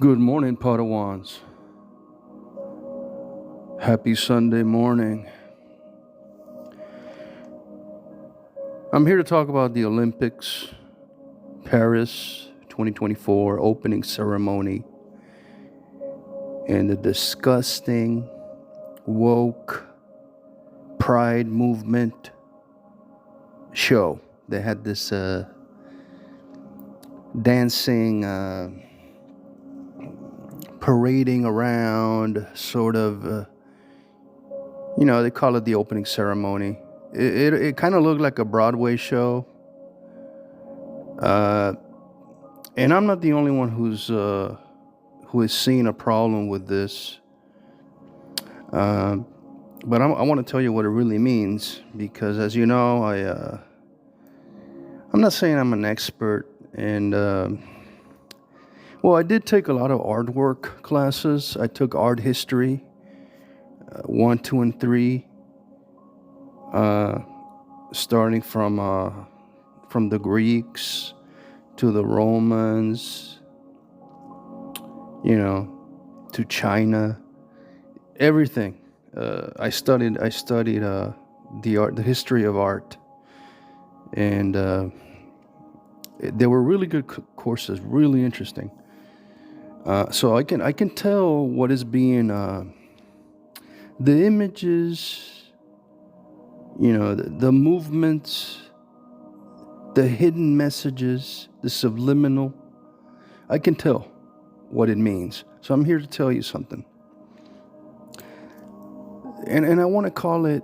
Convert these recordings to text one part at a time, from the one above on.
Good morning, Padawans. Happy Sunday morning. I'm here to talk about the Olympics, Paris 2024 opening ceremony, and the disgusting, woke pride movement show. They had this dancing, parading around, sort of, they call it the opening ceremony. It kind of looked like a Broadway show. And I'm not the only one who is seeing a problem with this. But I want to tell you what it really means, because as you know, I'm not saying I'm an expert, and I did take a lot of artwork classes. I took art history, 1, 2, and 3, starting from the Greeks to the Romans, to China, everything. I studied the history of art, and they were really good courses, really interesting. So I can tell what is being the images, the movements, the hidden messages, the subliminal. I can tell what it means. So I'm here to tell you something. And I want to call it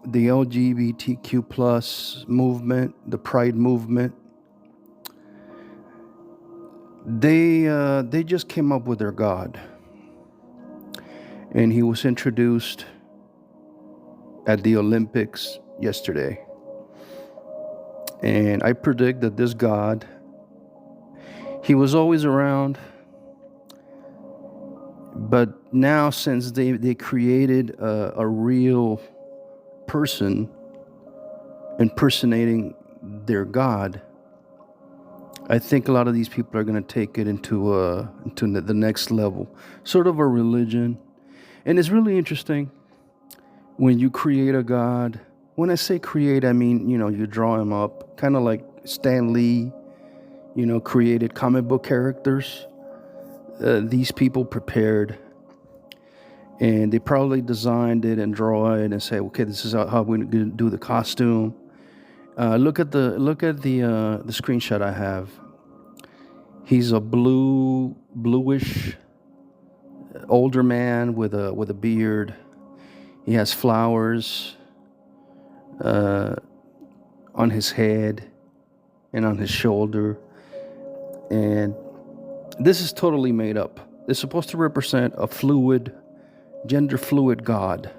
the LGBTQ plus movement, the pride movement. They just came up with their God. And he was introduced at the Olympics yesterday. And I predict that this God, he was always around. But now, since they created a real person impersonating their God, I think a lot of these people are going to take it into the next level, sort of a religion. And it's really interesting when you create a God. When I say create, I mean, you draw him up, kind of like Stan Lee, created comic book characters. These people prepared, and they probably designed it and draw it and say, okay, this is how we're going to do the costume. Look at the screenshot I have. He's a bluish older man with a beard. He has flowers on his head and on his shoulder, and this is totally made up. It's supposed to represent a gender fluid God.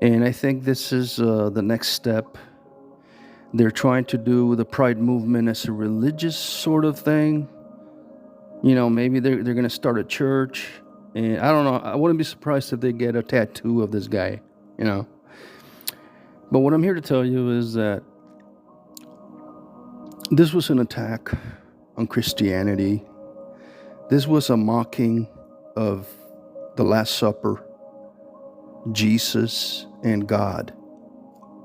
And I think this is the next step. They're trying to do the pride movement as a religious sort of thing. Maybe they're going to start a church. And I don't know. I wouldn't be surprised if they get a tattoo of this guy, But what I'm here to tell you is that this was an attack on Christianity. This was a mocking of the Last Supper, Jesus and God.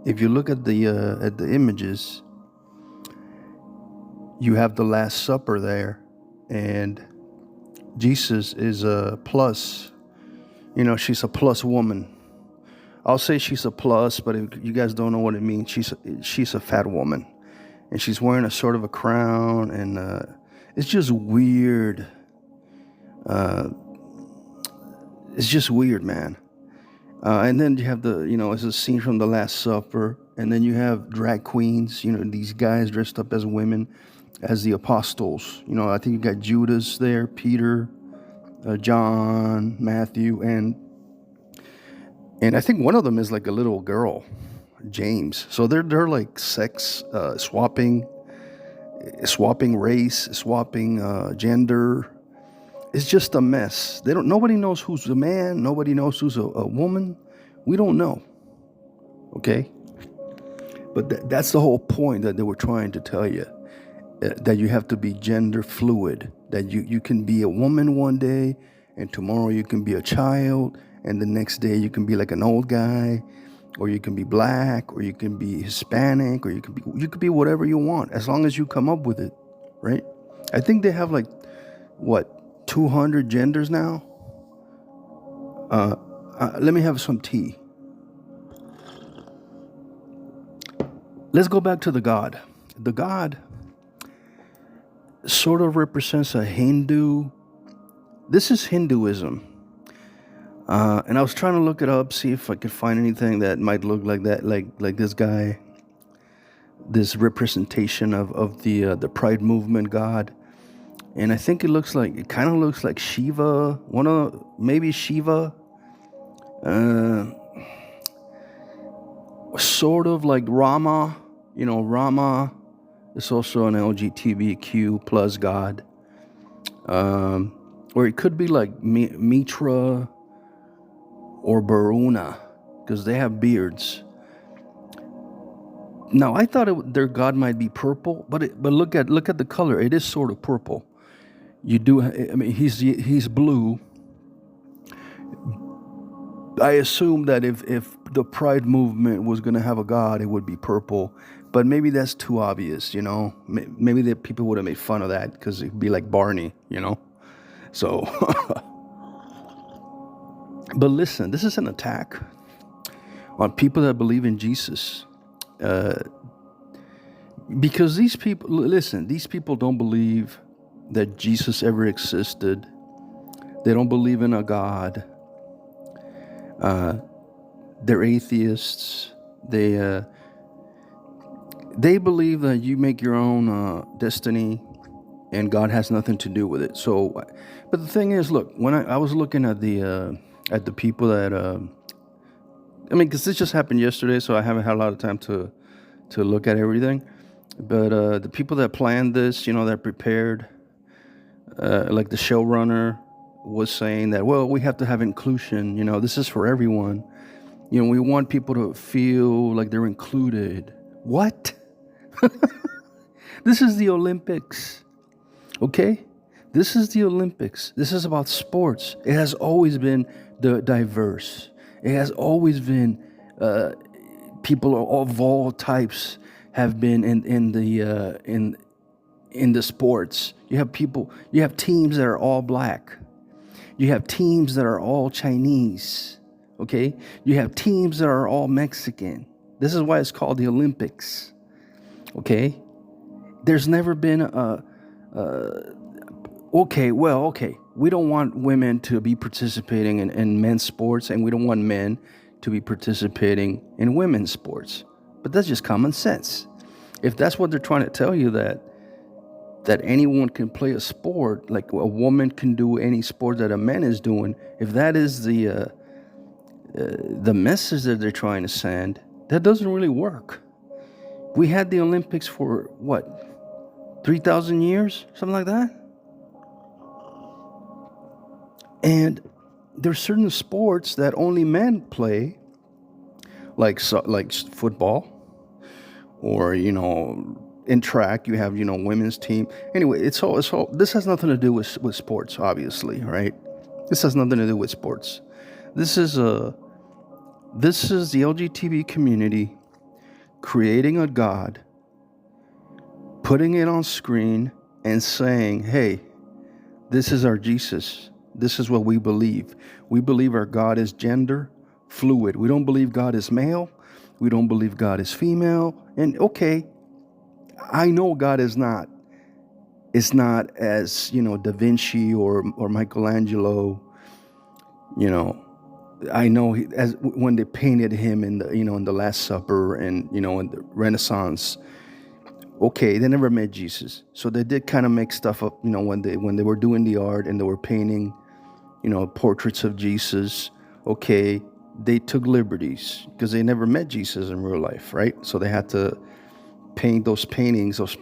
If you look at the images, you have the Last Supper there, and Jesus is a plus. She's a plus woman. I'll say she's a plus, but if you guys don't know what it means, she's a fat woman, and she's wearing a sort of a crown, and it's just weird. It's just weird, man. And then you have it's a scene from the Last Supper, and then you have drag queens, these guys dressed up as women, as the apostles. I think you got Judas there, Peter, John, Matthew, and I think one of them is like a little girl, James. So they're like sex swapping race, swapping gender. It's just a mess. Nobody knows who's a man. Nobody knows who's a woman. We don't know. Okay? But that's the whole point that they were trying to tell you. that you have to be gender fluid, that you can be a woman one day, and tomorrow you can be a child, and the next day you can be like an old guy, or you can be black, or you can be Hispanic, or you could be whatever you want, as long as you come up with it, right? I think they have like, what, 200 genders now? Let me have some tea. Let's go back to the God. The God sort of represents a Hindu. This is Hinduism. And I was trying to look it up, see if I could find anything that might look like that, like this guy, this representation of the Pride movement God. And I think it kind of looks like Shiva, maybe Shiva, sort of like Rama. Rama is also an LGBTQ plus God. Or it could be like Mitra or Varuna, because they have beards. Now, I thought their God might be purple, but look at the color. It is sort of purple. He's blue. I assume that if the Pride movement was going to have a God, it would be purple. But maybe that's too obvious, Maybe the people would have made fun of that because it'd be like Barney, So, but listen, this is an attack on people that believe in Jesus. Because these people don't believe that Jesus ever existed. They don't believe in a God. They're atheists. They believe that you make your own destiny, and God has nothing to do with it. So, but the thing is, look, when I was looking at the people that, because this just happened yesterday, so I haven't had a lot of time to look at everything. But the people that planned this, that prepared, like the showrunner was saying that, well, we have to have inclusion. This is for everyone. We want people to feel like they're included. What? This is the Olympics. Okay? This is the Olympics. This is about sports. It has always been diverse. It has always been people of all types have been in the sports. You have teams that are all black. You have teams that are all Chinese. Okay? You have teams that are all Mexican. This is why it's called the Olympics. Okay? There's never been okay. We don't want women to be participating in men's sports, and we don't want men to be participating in women's sports. But that's just common sense. If that's what they're trying to tell you, that anyone can play a sport, like a woman can do any sport that a man is doing, if that is the message that they're trying to send, that doesn't really work. We had the Olympics for, 3,000 years? Something like that? And there's certain sports that only men play, like football, or, in track, you have, women's team. Anyway, it's all, this has nothing to do with sports, obviously, right? This has nothing to do with sports. This is the LGBT community creating a God, putting it on screen, and saying, hey, this is our Jesus. This is what we believe. We believe our God is gender fluid. We don't believe God is male. We don't believe God is female. And okay, I know God is not as, Da Vinci or Michelangelo. I know as when they painted him in the in the Last Supper and in the Renaissance. Okay, they never met Jesus, so they did kind of make stuff up. When they were doing the art and they were painting, portraits of Jesus. Okay, they took liberties because they never met Jesus in real life, right? So they had to paint those paintings, those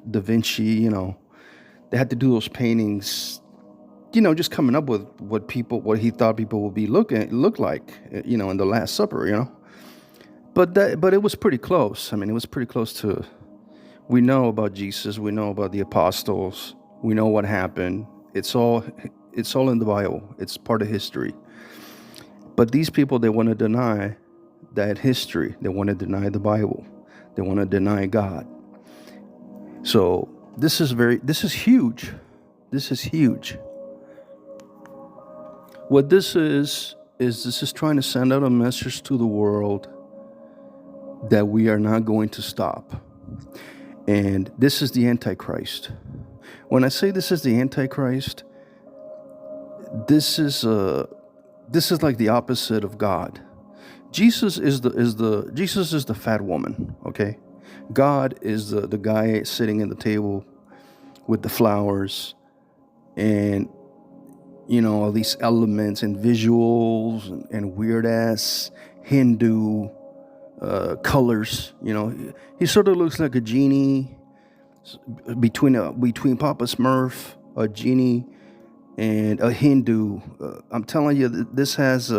Da Vinci. They had to do those paintings. Just coming up with what he thought people would look like, in the Last Supper, But it was pretty close. I mean, it was pretty close to We know about Jesus. We know about the apostles. We know what happened. It's all in the Bible. It's part of history. But these people, they want to deny that history. They want to deny the Bible. They want to deny God. So this is huge. This is huge. What this is this is trying to send out a message to the world that we are not going to stop. And this is the Antichrist. When I say this is the Antichrist, this is like the opposite of God. Jesus is the fat woman, okay? God is the guy sitting at the table with the flowers and all these elements and visuals and weird ass Hindu colors. He sort of looks like a genie between Papa Smurf, a genie, and a Hindu. I'm telling you, this is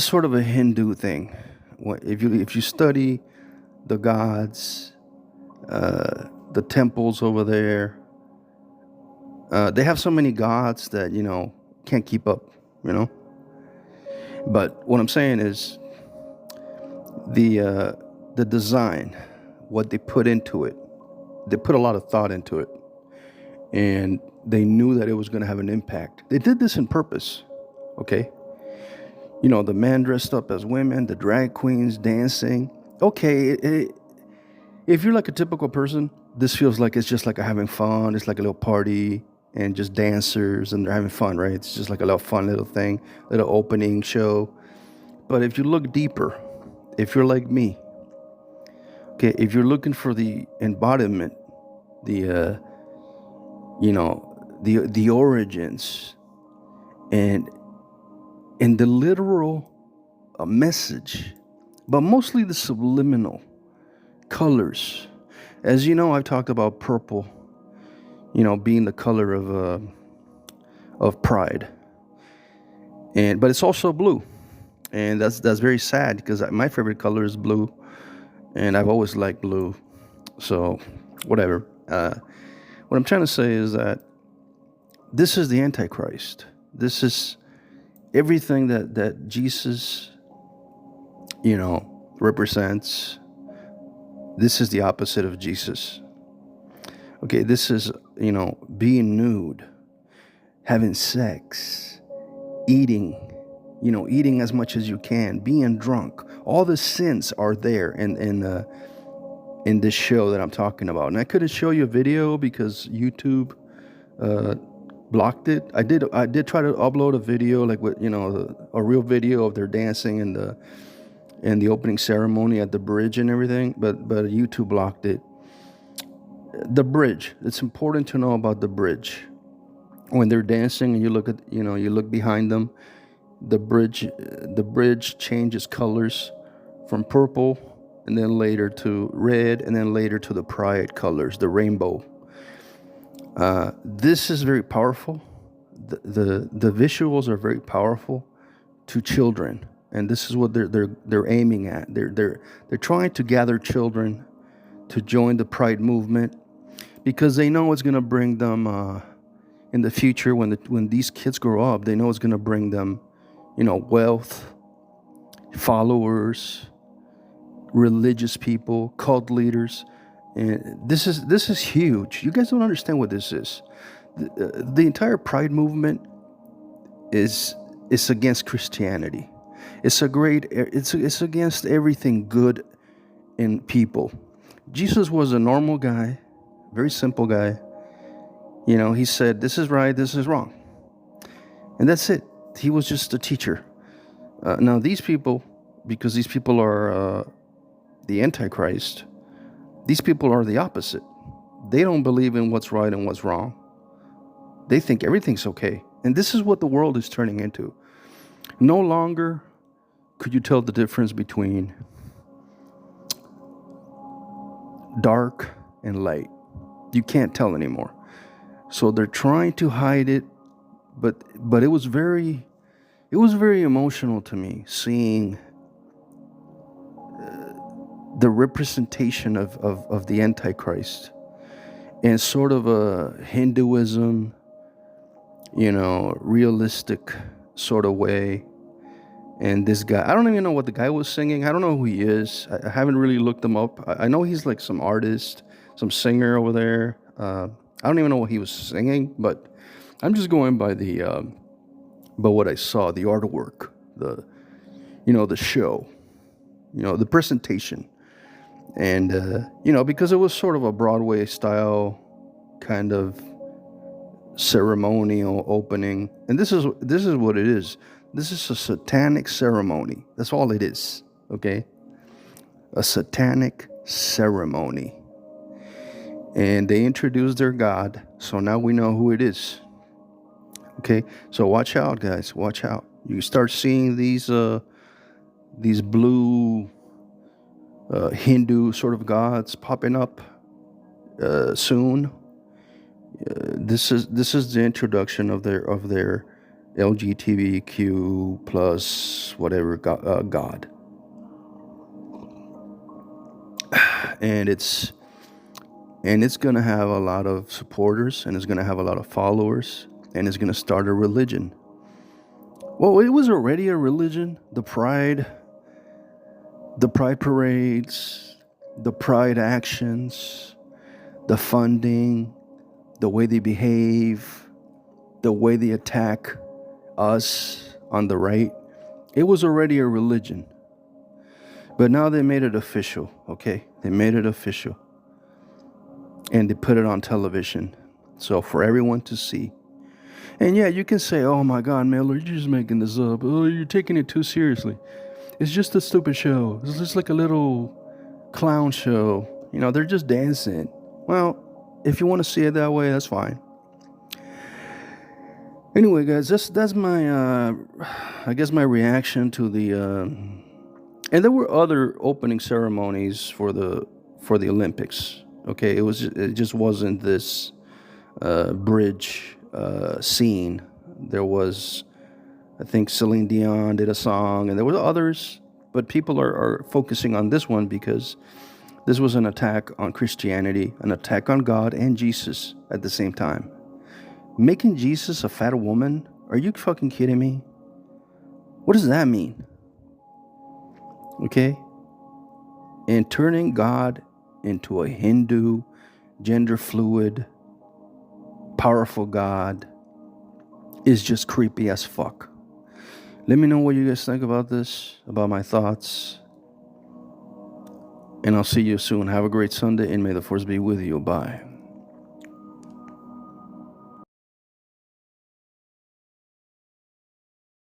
sort of a Hindu thing. If you study the gods, the temples over there, they have so many gods that can't keep up. But what I'm saying is the design, what they put into it. They put a lot of thought into it, and they knew that it was going to have an impact. They did this on purpose, okay? The men dressed up as women, the drag queens dancing. Okay, if you're like a typical person, this feels like it's just like having fun. It's like a little party and just dancers, and they're having fun, right? It's just like a little fun little thing, little opening show. But if you look deeper, if you're like me, okay, if you're looking for the embodiment, the origins, and the literal message, but mostly the subliminal colors. As you know, I've talked about purple, being the color of pride, but it's also blue, and that's very sad because my favorite color is blue, and I've always liked blue. So, whatever. What I'm trying to say is that this is the Antichrist. This is everything that Jesus, represents. This is the opposite of Jesus. Okay, this is, being nude, having sex, eating as much as you can, being drunk. All the sins are there in this show that I'm talking about. And I couldn't show you a video because YouTube blocked it. I did try to upload a video, like with a real video of their dancing and the opening ceremony at the bridge and everything, but YouTube blocked it. The bridge. It's important to know about the bridge. When they're dancing and you look behind them, the bridge changes colors from purple and then later to red and then later to the pride colors, the rainbow. This is very powerful. The visuals are very powerful to children, and this is what they're aiming at. They're trying to gather children to join the pride movement because they know it's going to bring them in the future when these kids grow up. They know it's going to bring them, wealth, followers, religious people, cult leaders. And this is huge. You guys don't understand what this is. The entire pride movement is against Christianity. It's against everything good in people. Jesus was a normal guy, very simple guy. He said, this is right, this is wrong. And that's it. He was just a teacher. Now these people, because these people are the Antichrist, these people are the opposite. They don't believe in what's right and what's wrong. They think everything's okay. And this is what the world is turning into. No longer could you tell the difference between dark and light. You can't tell anymore. So they're trying to hide it, but it was very emotional to me seeing the representation of the Antichrist in sort of a Hinduism, realistic sort of way. And this guy, I don't even know what the guy was singing. I don't know who he is. I haven't really looked him up. I know he's like some artist, some singer over there. I don't even know what he was singing, but I'm just going by by what I saw, the artwork, the show, the presentation. And, because it was sort of a Broadway style kind of ceremonial opening. And this is what it is. This is a satanic ceremony. That's all it is, okay? A satanic ceremony. And they introduced their God, so now we know who it is. Okay? So watch out, guys. Watch out. You start seeing these blue Hindu sort of gods popping up soon. This is the introduction of their LGBTQ plus whatever God, and it's gonna have a lot of supporters, and it's gonna have a lot of followers, and it's gonna start a religion. Well, it was already a religion. The pride parades, the pride actions, the funding, the way they behave, the way they attack us on the right. It was already a religion. But now they made it official, okay? They made it official. And they put it on television. So for everyone to see. And yeah, you can say, oh my God, Miller, you're just making this up. Oh, you're taking it too seriously. It's just a stupid show. It's just like a little clown show. They're just dancing. Well, if you want to see it that way, that's fine. Anyway, guys, that's my I guess my reaction to the and there were other opening ceremonies for the Olympics. Okay, it just wasn't this bridge scene. There was, I think, Celine Dion did a song, and there were others, but people are focusing on this one because this was an attack on Christianity, an attack on God and Jesus at the same time. Making Jesus a fat woman? Are you fucking kidding me? What does that mean? Okay? And turning God into a Hindu, gender fluid, powerful God is just creepy as fuck. Let me know what you guys think about this, about my thoughts. And I'll see you soon. Have a great Sunday, and may the force be with you. Bye.